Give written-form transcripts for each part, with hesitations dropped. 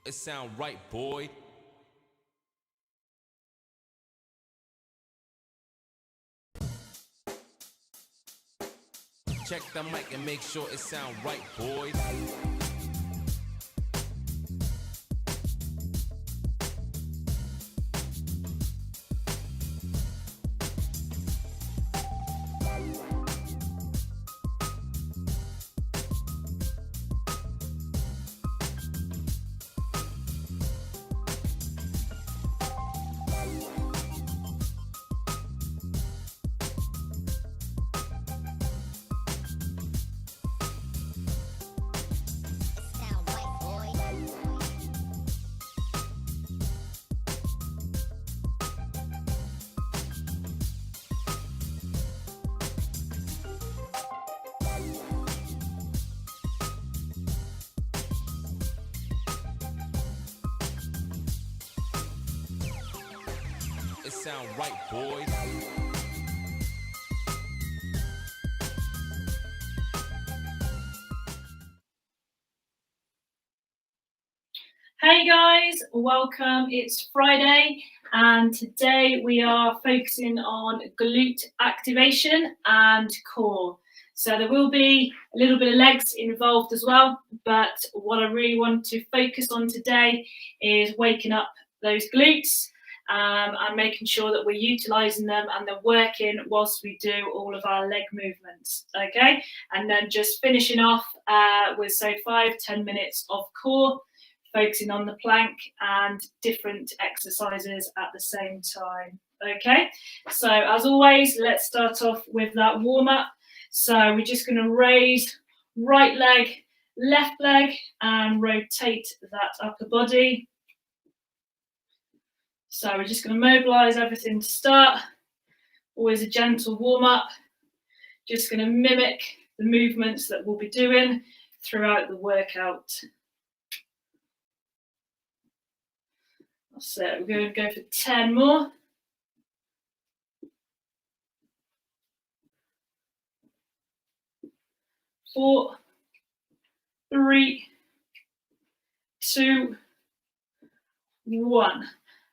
It sound right, boy. Check the mic and make sure it sound right, boys. It sound right, boys. Hey guys, welcome. It's Friday and today we are focusing on glute activation and core. So there will be a little bit of legs involved as well, but what I really want to focus on today is waking up those glutes and making sure that we're utilizing them and they're working whilst we do all of our leg movements, okay? And then just finishing off with 5-10 minutes of core, focusing on the plank and different exercises at the same time. Okay, so as always, let's start off with that warm-up. So we're just going to raise right leg, left leg, and rotate that upper body. So we're just going to mobilize everything to start. Always a gentle warm-up. Just going to mimic the movements that we'll be doing throughout the workout. So we're going to go for 10 more. 4, 3, 2, 1.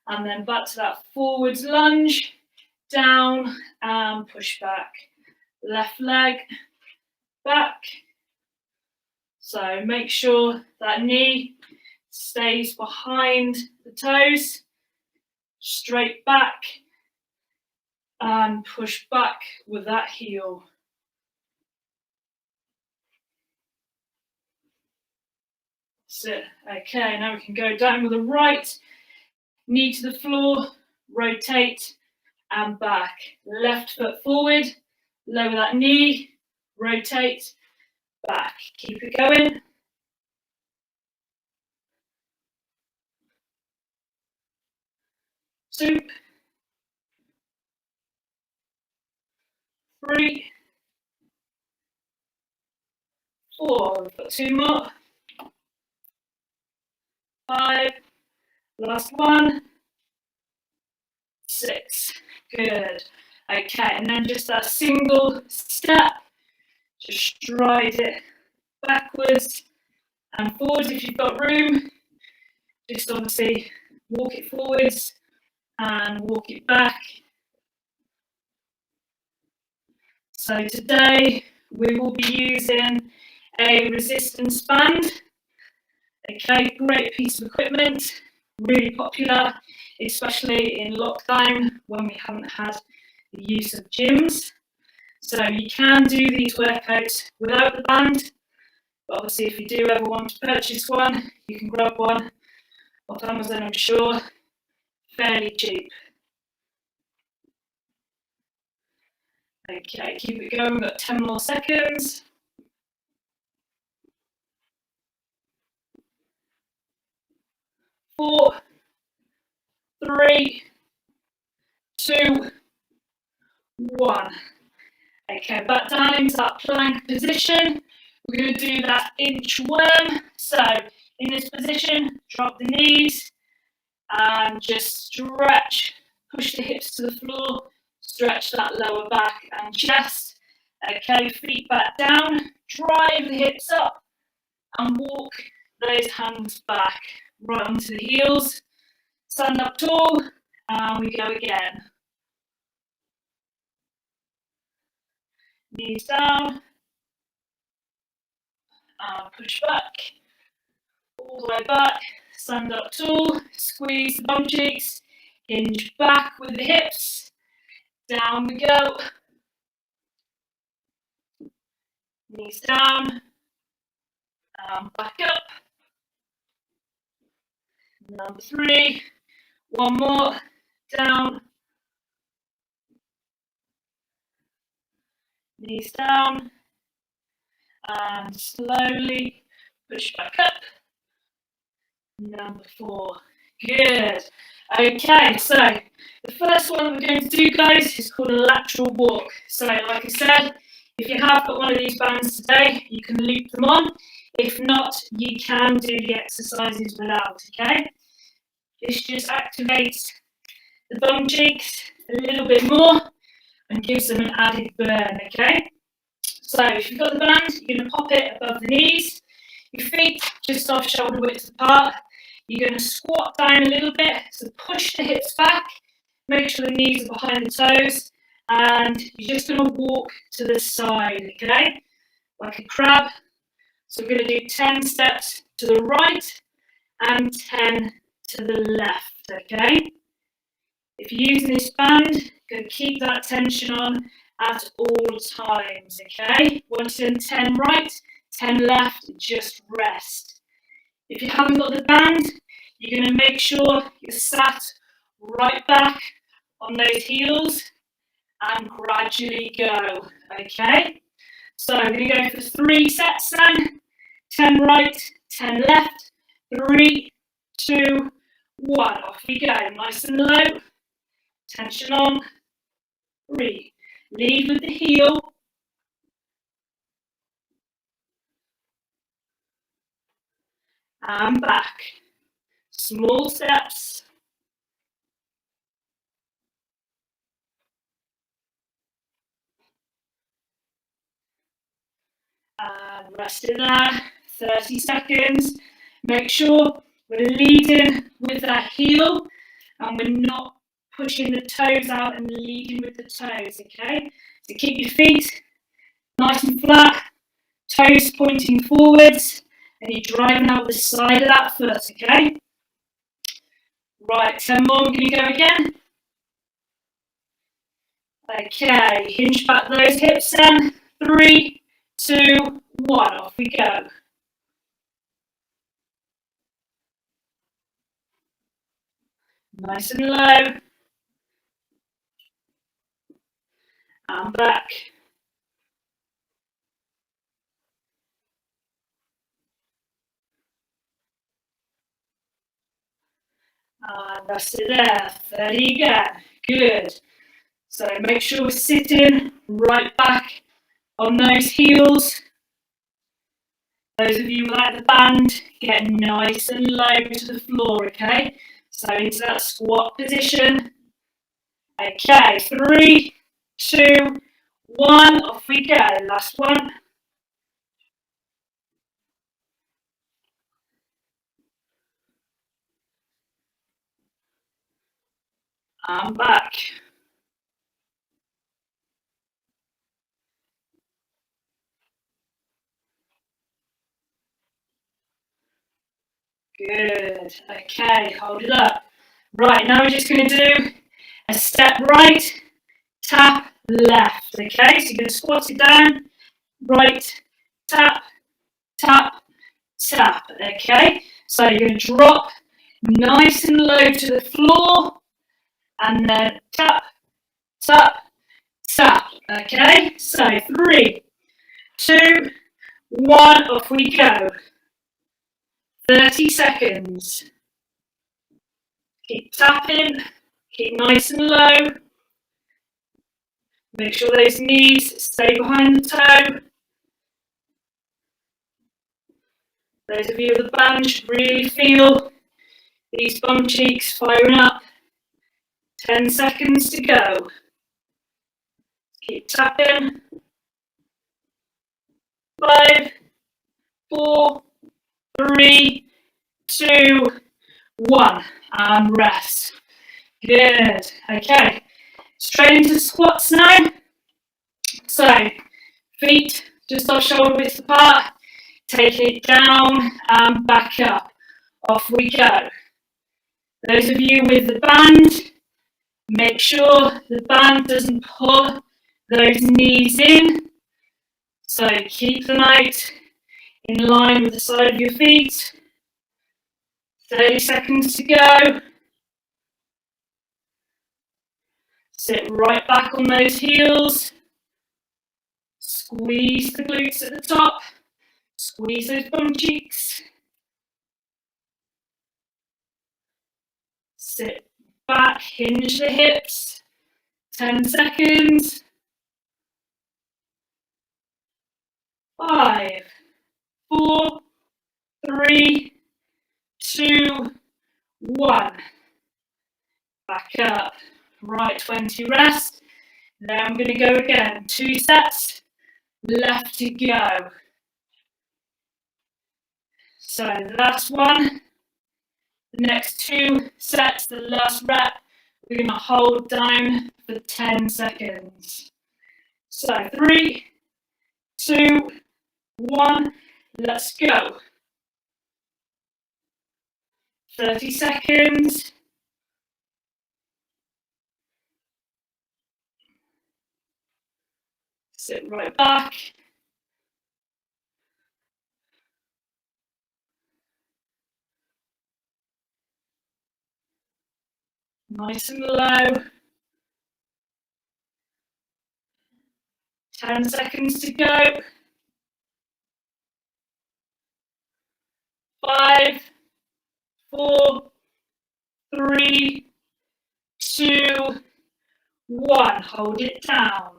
And then back to that forwards lunge, down and push back. Left leg, back. So make sure that knee stays behind the toes, straight back, and push back with that heel. That's it. Okay, now we can go down with the right knee to the floor, rotate and back. Left foot forward, lower that knee, rotate, back. Keep it going. Two, 3, 4, we've got 2 more, 5, last one, 6, good. Okay, and then just that single step, just stride it backwards and forwards if you've got room. Just obviously walk it forwards and walk it back. So today we will be using a resistance band. Okay, great piece of equipment, really popular, especially in lockdown when we haven't had the use of gyms. So you can do these workouts without the band, but obviously if you do ever want to purchase one, you can grab one off Amazon, I'm sure, fairly cheap. Okay, keep it going, we've got 10 more seconds. 4, 3, 2, 1. Okay, back down into that plank position. We're going to do that inch worm. So in this position, drop the knees and just stretch, push the hips to the floor, stretch that lower back and chest. Okay, feet back down, drive the hips up and walk those hands back. right onto the heels, stand up tall, and we go again. Knees down, and push back, all the way back, stand up tall, squeeze the bum cheeks, hinge back with the hips, down we go, knees down, and back up. Number 3, one more, down, knees down, and slowly push back up. Number 4, good. Okay, so the first one we're going to do, guys, is called a lateral walk. So like I said, if you have got one of these bands today, you can loop them on. If not, you can do the exercises without, okay? This just activates the bum cheeks a little bit more and gives them an added burn, okay? So if you've got the band, you're going to pop it above the knees, your feet just off shoulder width apart. You're going to squat down a little bit, so push the hips back, make sure the knees are behind the toes, and you're just going to walk to the side, okay? Like a crab. So we're going to do 10 steps to the right and 10 to the left, okay? If you're using this band, you're going to keep that tension on at all times, okay? Once you've done 10 right, 10 left, just rest. If you haven't got the band, you're going to make sure you're sat right back on those heels and gradually go, okay? So I'm going to go for 3 sets then. 10 right, 10 left, 3, 2, 1. Off we go, nice and low, tension on, 3. Lead with the heel, and back. Small steps. And rest it there, 30 seconds. Make sure we're leading with that heel and we're not pushing the toes out and leading with the toes, okay? So keep your feet nice and flat, toes pointing forwards, and you're driving out the side of that foot, okay? Right, 10 more, we're going to go again. Okay, hinge back those hips then. 3, 2, 1, off we go. Nice and low. And back. And rest it there. 30 again. Good. So make sure we're sitting right back on those heels. Those of you without the band, get nice and low to the floor, okay? So into that squat position. Okay, 3, 2, 1, off we go. Last one. And back. Good. Okay, hold it up. Right, now we're just going to do a step right, tap, left. Okay, so you're going to squat it down, right, tap, tap, tap. Okay, so you're going to drop nice and low to the floor, and then tap, tap, tap. Okay, so 3, 2, 1, off we go. 30 seconds. Keep tapping, keep nice and low. Make sure those knees stay behind the toe. Those of you with the band should really feel these bum cheeks firing up. 10 seconds to go. Keep tapping. 5, 4, 3, 2, 1, and rest. Good. Okay, straight into squats now. So, feet just off shoulder width apart, take it down and back up. Off we go. Those of you with the band, make sure the band doesn't pull those knees in. So keep them out in line with the side of your feet. 30 seconds to go. Sit right back on those heels. Squeeze the glutes at the top. Squeeze those bum cheeks. Sit back, hinge the hips. 10 seconds. 5, 4, 3, 2, 1. Back up. Right, 20 rest. Then I'm going to go again. 2 sets left to go. So the last one. The next 2 sets, the last rep, we're going to hold down for 10 seconds. So 3, 2, 1, let's go. 30 seconds. Sit right back. Nice and low. 10 seconds to go. 5, 4, 3, 2, 1. Hold it down.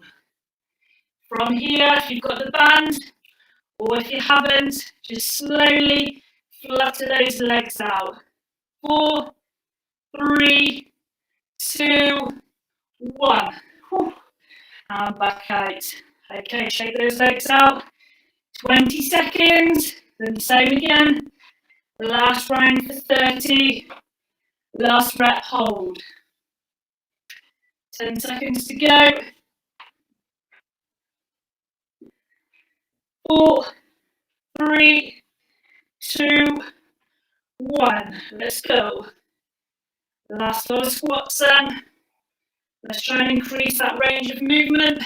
From here, if you've got the band, or if you haven't, just slowly flutter those legs out. 4, 3, 2, 1. Whew. And back out. Okay, shake those legs out. 20 seconds. Then the same again. Last round for 30. Last rep, hold. 10 seconds to go. 4, 3, 2, 1. Let's go. Last lot of squats then. Let's try and increase that range of movement.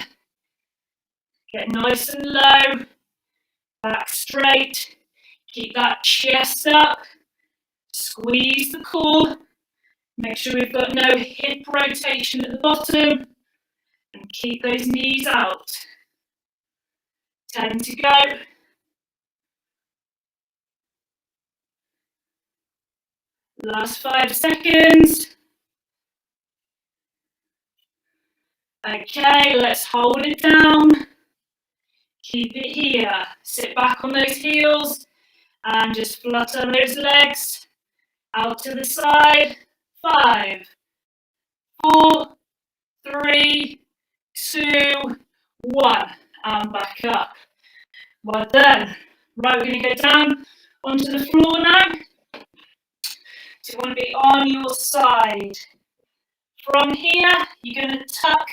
Get nice and low. Back straight. Keep that chest up. Squeeze the core. Make sure we've got no hip rotation at the bottom. And keep those knees out. 10 to go. Last 5 seconds. Okay, let's hold it down. Keep it here. Sit back on those heels and just flutter those legs out to the side. 5, 4, 3, 2, 1. And back up. Well done. Right, we're going to go down onto the floor now. So you want to be on your side. From here, you're going to tuck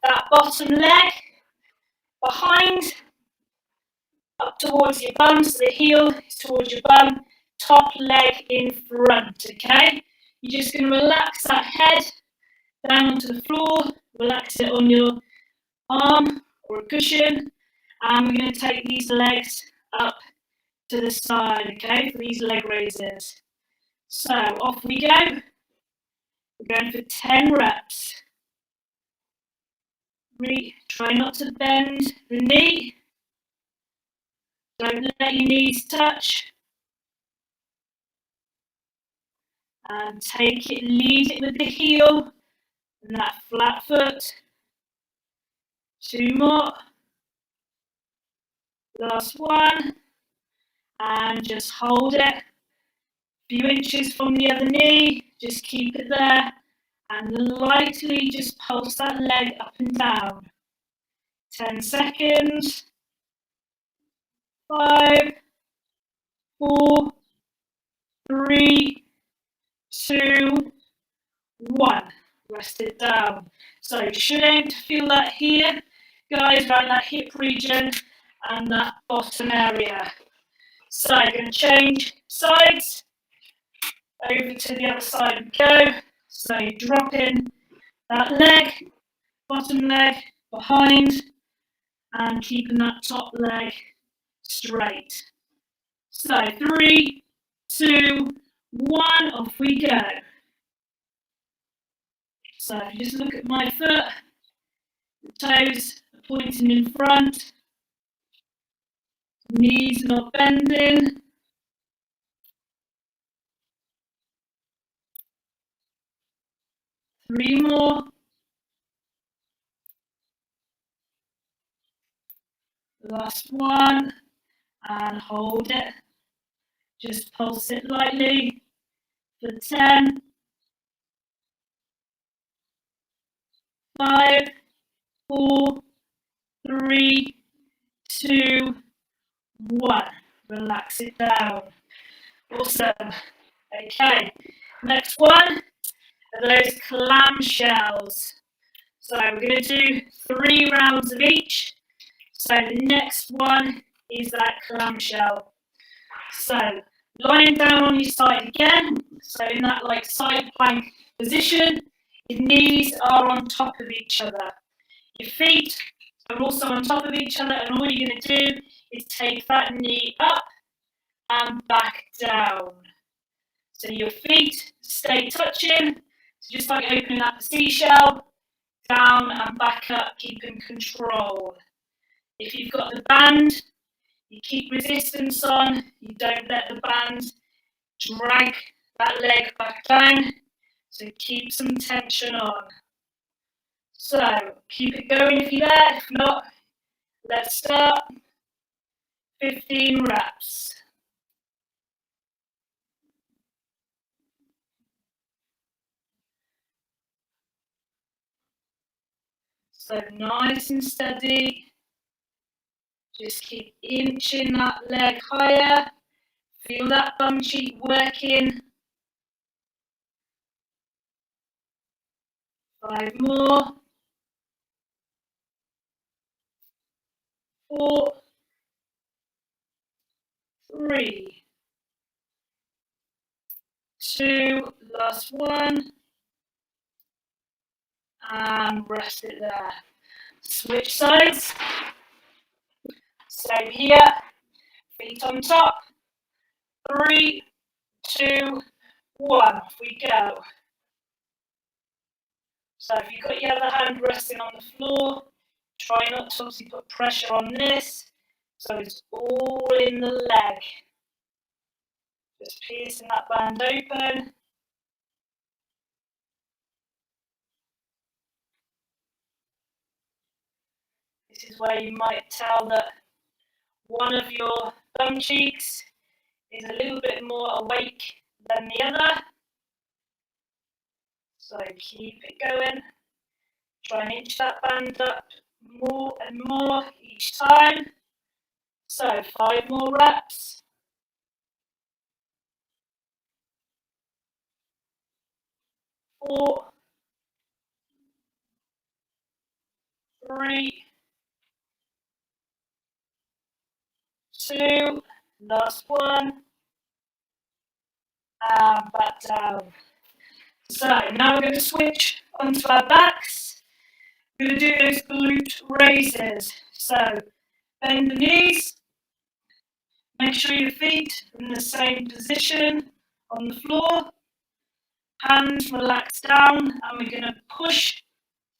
that bottom leg behind, up towards your bum, so the heel is towards your bum, top leg in front, okay? You're just going to relax that head down onto the floor, relax it on your arm or a cushion, and we're going to take these legs up to the side, okay, for these leg raises. So off we go. We're going for 10 reps. Try not to bend the knee. Don't let your knees touch. And take it, lead it with the heel and that flat foot. 2 more. Last one. And just hold it. A few inches from the other knee. Just keep it there. And lightly just pulse that leg up and down. 10 seconds. 5, 4, 3, rest it down. So you should aim to feel that here, guys, around that hip region and that bottom area. So you're going to change sides, over to the other side we go. So you drop in that leg, bottom leg behind, and keeping that top leg straight. So 3, 2, 1, off we go. So if you just look at my foot, the toes are pointing in front, knees not bending. Three more. Last one, and hold it. Just pulse it lightly for 10, 5, 4, 3, 2, 1. Relax it down. Awesome. Okay, next one are those clamshells. So we're going to do 3 rounds of each. So the next one is that clamshell. So lying down on your side again. So in that like side plank position, your knees are on top of each other. Your feet are also on top of each other, and all you're going to do is take that knee up and back down. So your feet stay touching, so just like opening up a seashell, down and back up, keeping control. If you've got the band, you keep resistance on, you don't let the band drag that leg back down, so keep some tension on. So keep it going if you're there, if not, let's start. 15 reps. So nice and steady. Just keep inching that leg higher. Feel that bum cheek working. 5 more. 4, 3, 2, last one. And rest it there. Switch sides. Same here. Feet on top. 3, 2, 1. Off we go. So if you've got your other hand resting on the floor, try not to obviously put pressure on this. So it's all in the leg. Just piercing that band open. This is where you might tell that one of your bum cheeks is a little bit more awake than the other. So keep it going. Try and inch that band up more and more each time. So 5 more reps. 4, 3, 2, last one, and back down. So now we're going to switch onto our backs. We're going to do those glute raises. So bend the knees, make sure your feet are in the same position on the floor, hands relax down, and we're going to push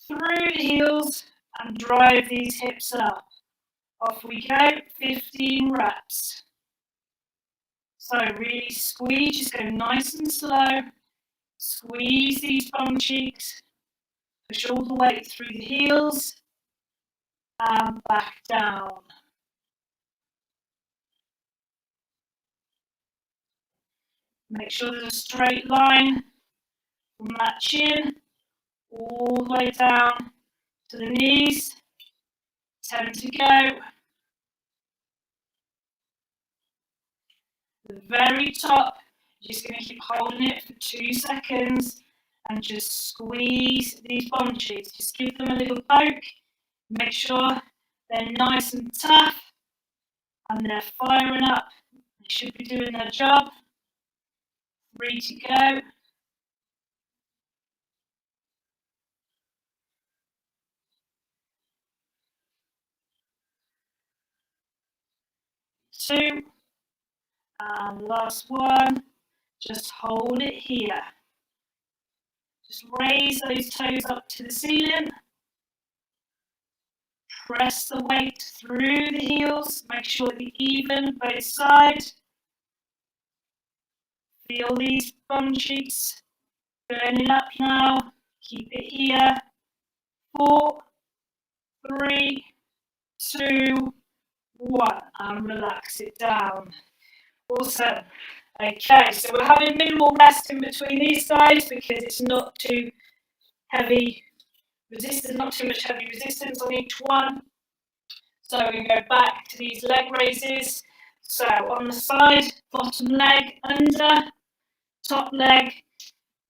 through the heels and drive these hips up. Off we go, 15 reps. So really squeeze, just go nice and slow. Squeeze these bum cheeks. Push all the way through the heels and back down. Make sure there's a straight line from that chin all the way down to the knees. 10 to go. The very top, you're just going to keep holding it for 2 seconds and just squeeze these bum cheeks. Just give them a little poke. Make sure they're nice and tough and they're firing up. They should be doing their job. 3 to go. 2. And last one. Just hold it here. Just raise those toes up to the ceiling. Press the weight through the heels. Make sure they're even both sides. Feel these bum cheeks burning up now. Keep it here. 4, 3, 2, 1. And relax it down. Awesome. Okay, so we're having minimal rest in between these guys because it's not too heavy resistance, not too much heavy resistance on each one. So we're going to go back to these leg raises. So on the side, bottom leg under, top leg,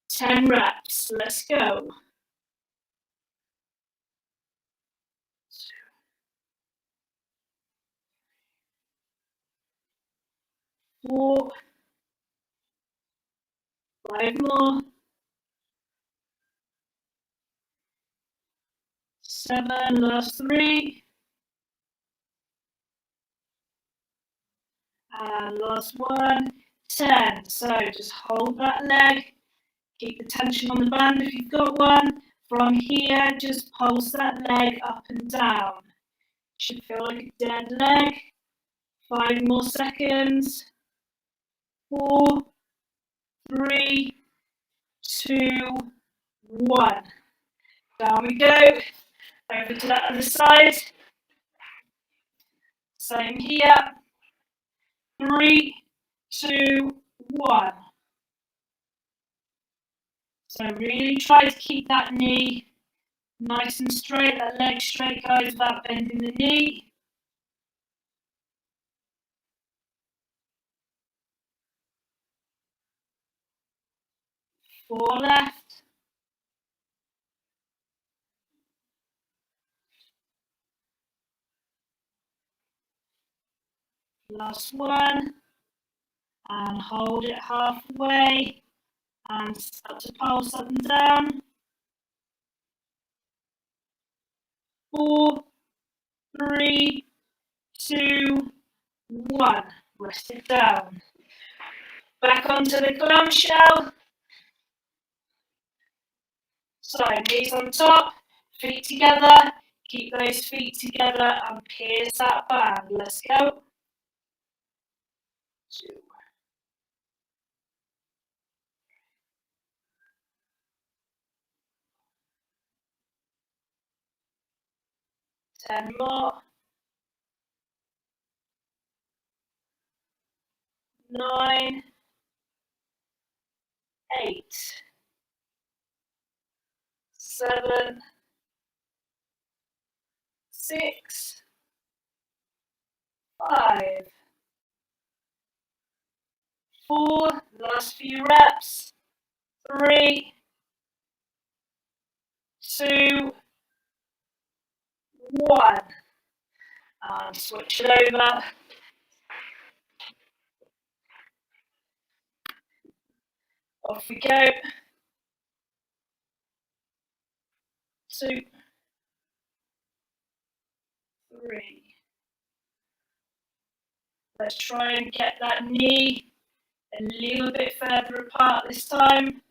10 reps. Let's go. 4, 5 more, 7, last 3, and last 1, 10. So just hold that leg, keep the tension on the band if you've got one. From here, just pulse that leg up and down. Should feel like a dead leg. 5 more seconds. 4, 3, 2, 1. Down we go. Over to that other side. Same here. 3, 2, 1. So really try to keep that knee nice and straight, that leg straight, guys, without bending the knee. 4 left. 1. And hold it halfway. And start to pulse up and down. 4, 3, 2, 1. Rest it down. Back onto the clamshell. So knees on top, feet together. Keep those feet together and pierce that band. Let's go. 2. 10 more. 9, 8, 7, 6, 5, 4, last few reps, 3, 2, 1, and switch it over. Off we go. 2, 3. Let's try and get that knee a little bit further apart this time.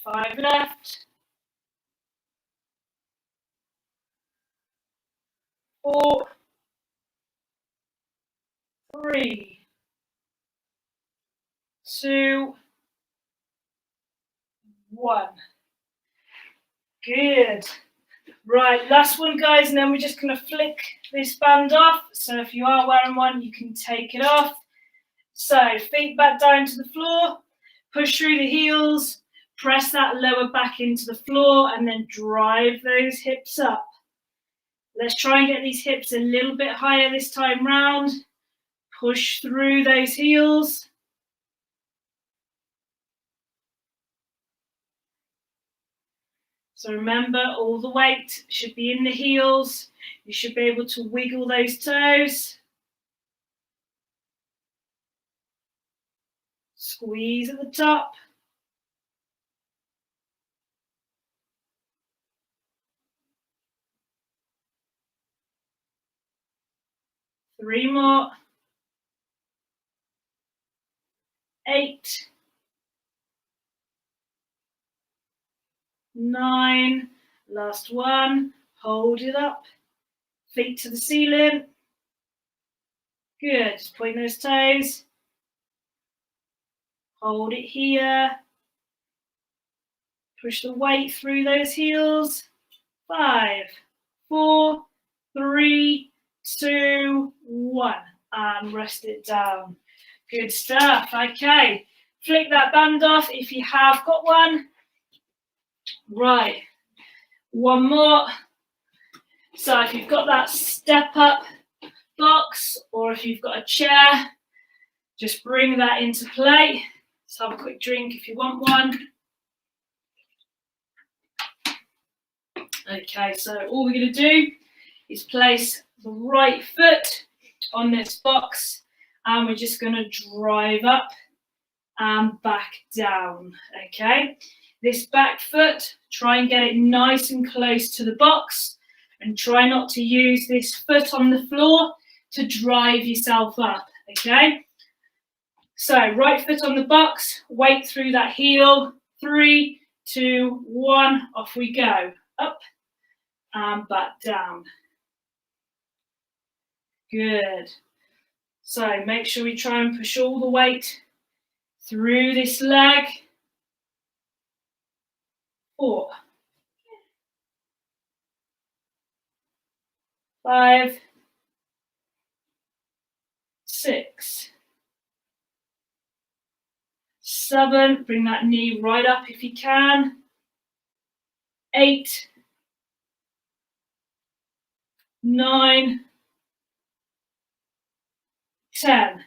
5 left. 4, 3, 2, 1. Good. Right, last one, guys, and then we're just going to flick this band off. So if you are wearing one, you can take it off. So feet back down to the floor, push through the heels, press that lower back into the floor, and then drive those hips up. Let's try and get these hips a little bit higher this time round. Push through those heels. So remember, all the weight should be in the heels. You should be able to wiggle those toes. Squeeze at the top. Three more. 8, 9, last one, hold it up, feet to the ceiling, good, just point those toes, hold it here, push the weight through those heels, 5, 4, 3, 2, 1, and rest it down. Good stuff. Okay, flick that band off if you have got one. Right, one more. So if you've got that step up box or if you've got a chair, just bring that into play. Let's have a quick drink if you want one. Okay, so all we're going to do is place the right foot on this box and we're just going to drive up and back down. Okay, this back foot, try and get it nice and close to the box and try not to use this foot on the floor to drive yourself up. Okay, so right foot on the box, weight through that heel. 3, 2, 1, off we go. Up and back down. Good. So make sure we try and push all the weight through this leg. 4, 5, 6, 7, bring that knee right up if you can. 8, 9, 10.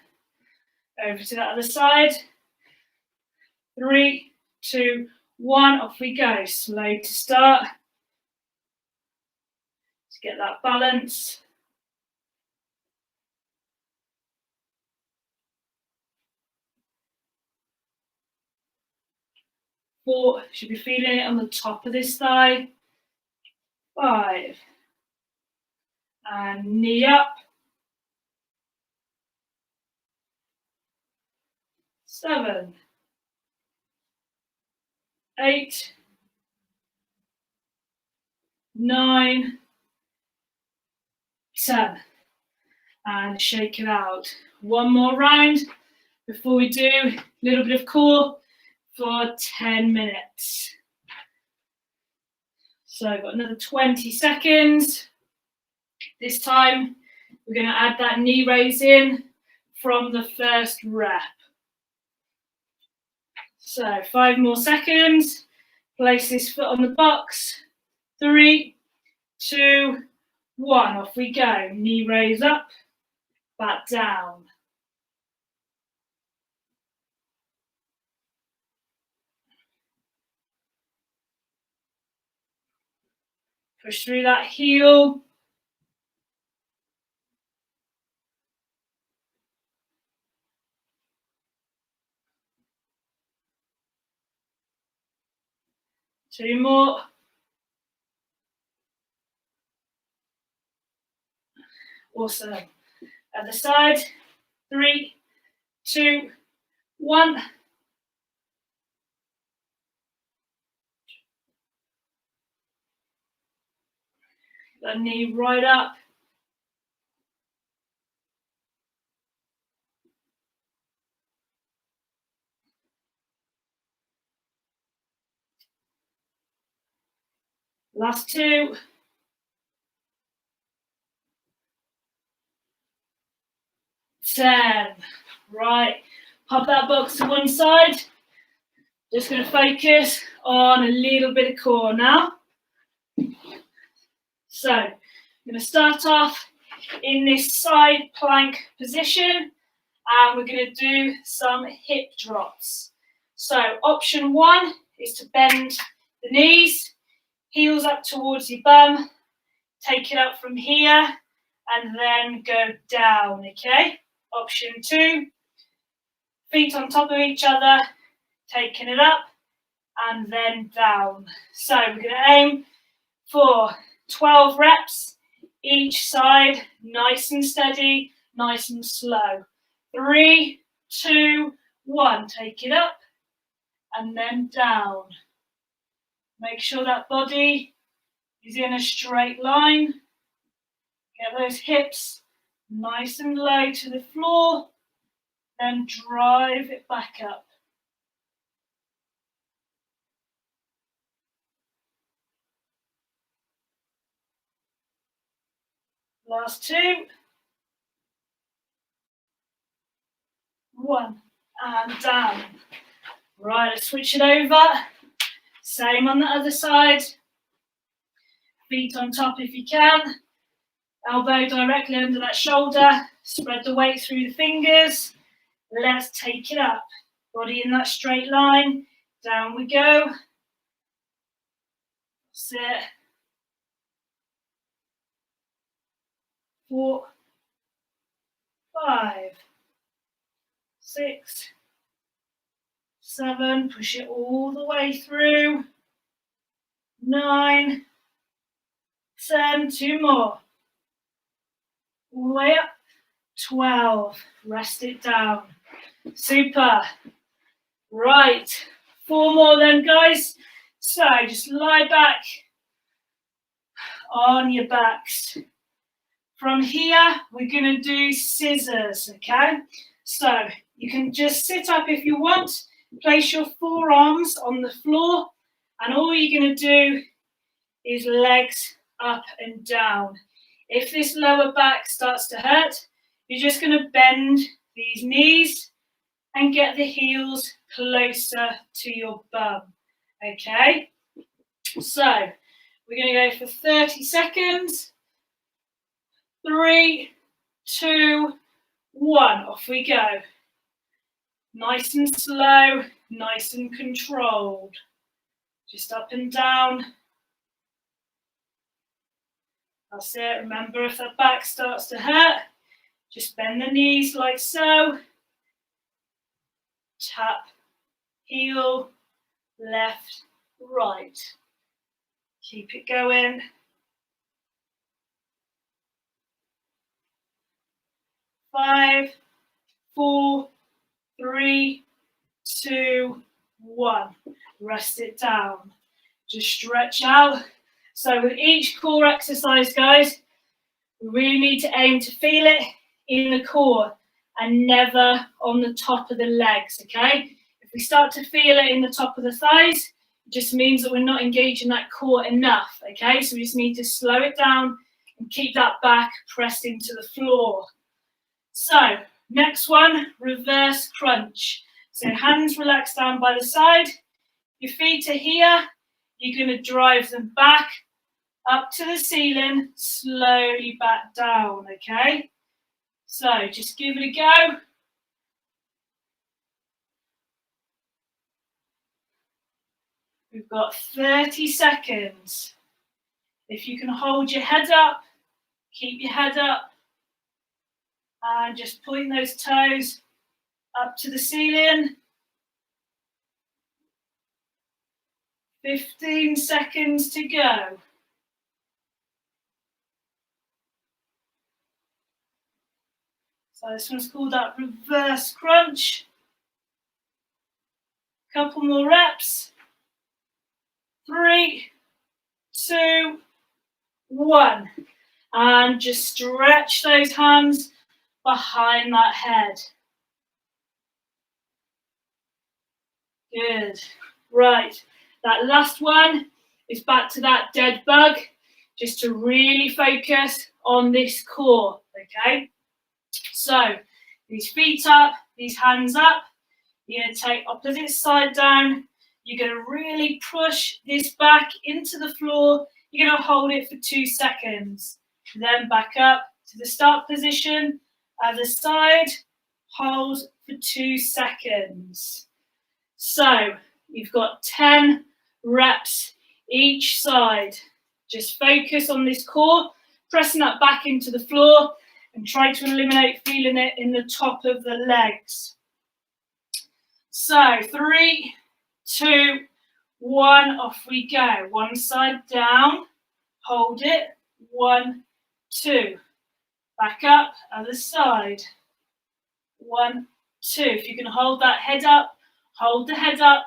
Over to that other side. 3, 2, 1, off we go. Slow to start. Let's get that balance. 4, should be feeling it on the top of this thigh. 5, and knee up. 7, 8, 9, 10, and shake it out. One more round before we do a little bit of core for 10 minutes. So I've got another 20 seconds. This time we're going to add that knee raise in from the first rep. So 5 more seconds. Place this foot on the box. 3, 2, 1. Off we go. Knee raise up, back down. Push through that heel. Two more. Awesome. Other side. 3, 2, 1. The knee right up. Last 2. 10. Right. Pop that box to one side. Just going to focus on a little bit of core now. So I'm going to start off in this side plank position, and we're going to do some hip drops. So option one is to bend the knees, heels up towards your bum, take it up from here, and then go down, okay? Option two, feet on top of each other, taking it up, and then down. So we're going to aim for 12 reps each side, nice and steady, nice and slow. 3, 2, 1, take it up and then down. Make sure that body is in a straight line. Get those hips nice and low to the floor, then drive it back up. Last 2. 1, and down. Right, let's switch it over. Same on the other side. Feet on top if you can. Elbow directly under that shoulder. Spread the weight through the fingers. Let's take it up. Body in that straight line. Down we go. That's it. 4, 5, 6, 7. Push it all the way through. 9, 10. 2 more. All the way up. 12. Rest it down. Super. Right. 4 more then, guys. So just lie back on your backs. From here, we're going to do scissors, okay? So you can just sit up if you want. Place your forearms on the floor, and all you're going to do is legs up and down. If this lower back starts to hurt, you're just going to bend these knees and get the heels closer to your bum, okay? So we're going to go for 30 seconds. 3, 2, 1, off we go. Nice and slow, nice and controlled. Just up and down. That's it. Remember, if that back starts to hurt, just bend the knees like so. Tap, heel, left, right. Keep it going. 5, 4, 3, 2, 1. Rest it down. Just stretch out. So with each core exercise, guys, we really need to aim to feel it in the core and never on the top of the legs, okay? If we start to feel it in the top of the thighs, it just means that we're not engaging that core enough, okay? So we just need to slow it down and keep that back pressed into the floor. So next one, reverse crunch. So hands relaxed down by the side. Your feet are here. You're going to drive them back up to the ceiling, slowly back down, okay? So just give it a go. We've got 30 seconds. If you can hold your head up, keep your head up. And just point those toes up to the ceiling. 15 seconds to go. So this one's called that reverse crunch. Couple more reps. 3, 2, 1. And just stretch those hands behind that head. Good. Right. That last one is back to that dead bug, just to really focus on this core, okay? So these feet up, these hands up. You're going to take opposite side down. You're going to really push this back into the floor. You're going to hold it for 2 seconds. then back up to the start position, other side, hold for 2 seconds. So you've got 10 reps each side. Just focus on this core, pressing that back into the floor and try to eliminate feeling it in the top of the legs. So 3, 2, 1, off we go. One side down, hold it, 1, 2. Back up, other side, 1, 2. If you can hold that head up, hold the head up.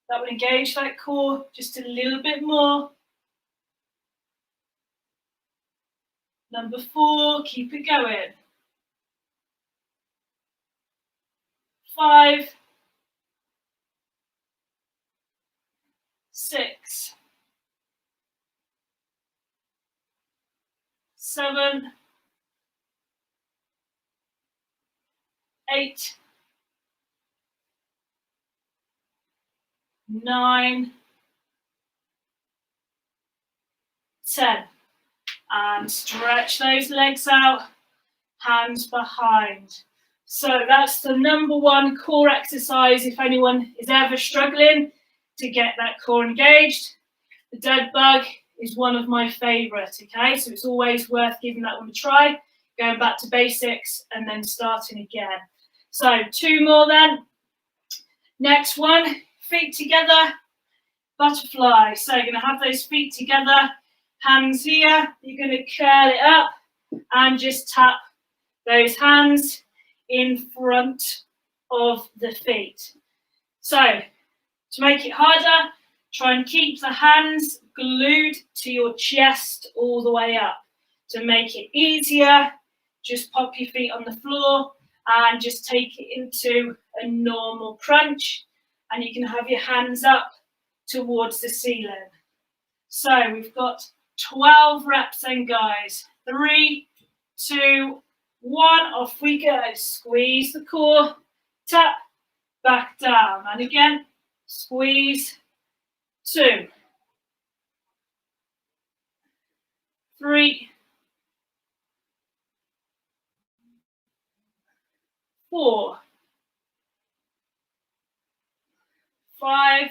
That will engage that core just a little bit more. Number 4, keep it going. 5, 6, 7, 8, 9, 10. And stretch those legs out, hands behind. So that's the number 1 core exercise if anyone is ever struggling to get that core engaged. The dead bug is one of my favourite, okay? So it's always worth giving that one a try, going back to basics and then starting again. So 2 more then. Next one, feet together, butterfly. So you're going to have those feet together, hands here. You're going to curl it up and just tap those hands in front of the feet. So to make it harder, try and keep the hands glued to your chest all the way up. To make it easier, just pop your feet on the floor and just take it into a normal crunch, and you can have your hands up towards the ceiling. So we've got 12 reps then, guys. 3, 2, 1, off we go. Squeeze the core, tap, back down. And again, squeeze, 2, 3, 4, 5,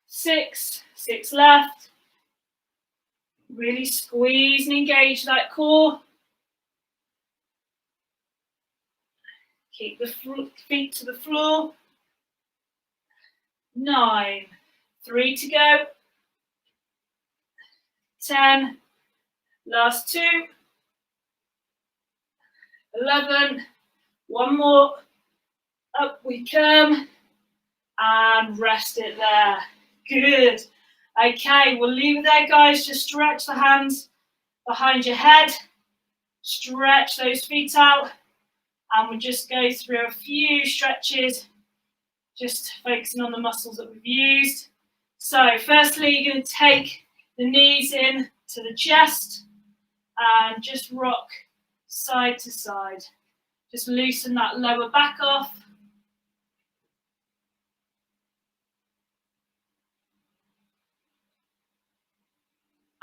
6, 6 left. Really squeeze and engage that core. Keep the feet to the floor. 9, 3 to go. 10, last 2. 11, 1 more. Up we come and rest it there. Good. Okay, we'll leave it there, guys. Just stretch the hands behind your head. Stretch those feet out. And we'll just go through a few stretches, just focusing on the muscles that we've used. So firstly, you're going to take the knees in to the chest and just rock side to side. Just loosen that lower back off.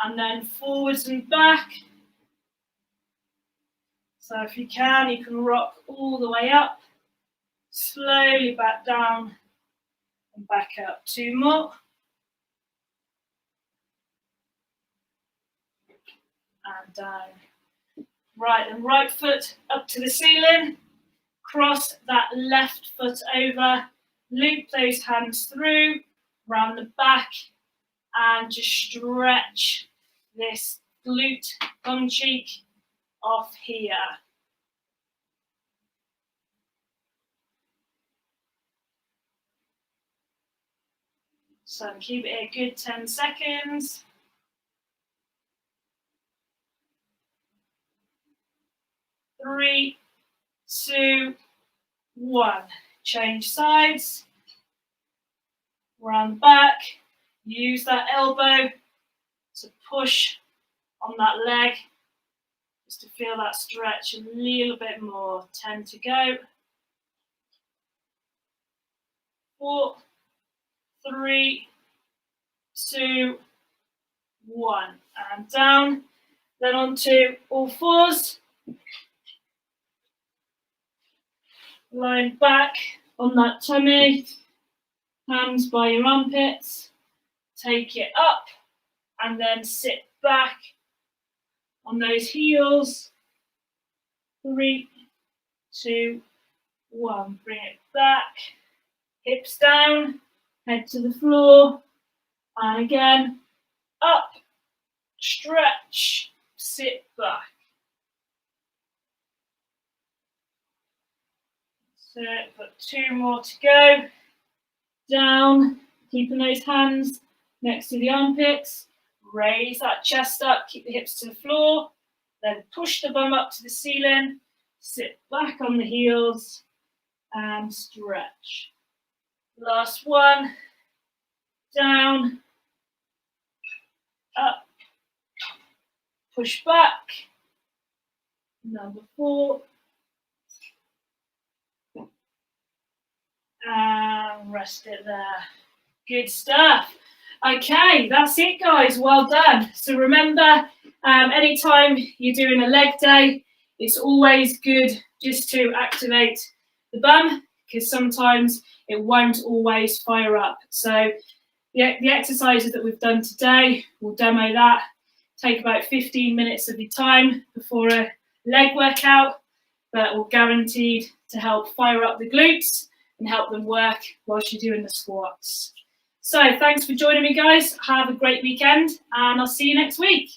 And then forwards and back. So if you can rock all the way up, slowly back down and back up. 2 more. And down. Right, and right foot up to the ceiling. Cross that left foot over. Loop those hands through, round the back, and just stretch this glute, bum cheek off here. So keep it a good 10 seconds. 3, 2, 1. Change sides. Round back. Use that elbow to push on that leg, just to feel that stretch a little bit more. 10 to go. 4, 3, 2, 1, and down. Then onto all fours. Lying back on that tummy, hands by your armpits. Take it up and then sit back on those heels. 3, 2, 1. Bring it back. Hips down, head to the floor. And again, up, stretch, sit back. So got 2 more to go. Down, keeping those hands next to the armpits. Raise that chest up, keep the hips to the floor. Then push the bum up to the ceiling. Sit back on the heels and stretch. Last one. Down, up, push back. Number 4. And rest it there. Good stuff. Okay, that's it, guys. Well done. So remember, anytime you're doing a leg day, it's always good just to activate the bum, because sometimes it won't always fire up. So the exercises that we've done today, we'll demo that. Take about 15 minutes of your time before a leg workout, but we're guaranteed to help fire up the glutes and help them work whilst you're doing the squats. So thanks for joining me, guys. Have a great weekend, and I'll see you next week.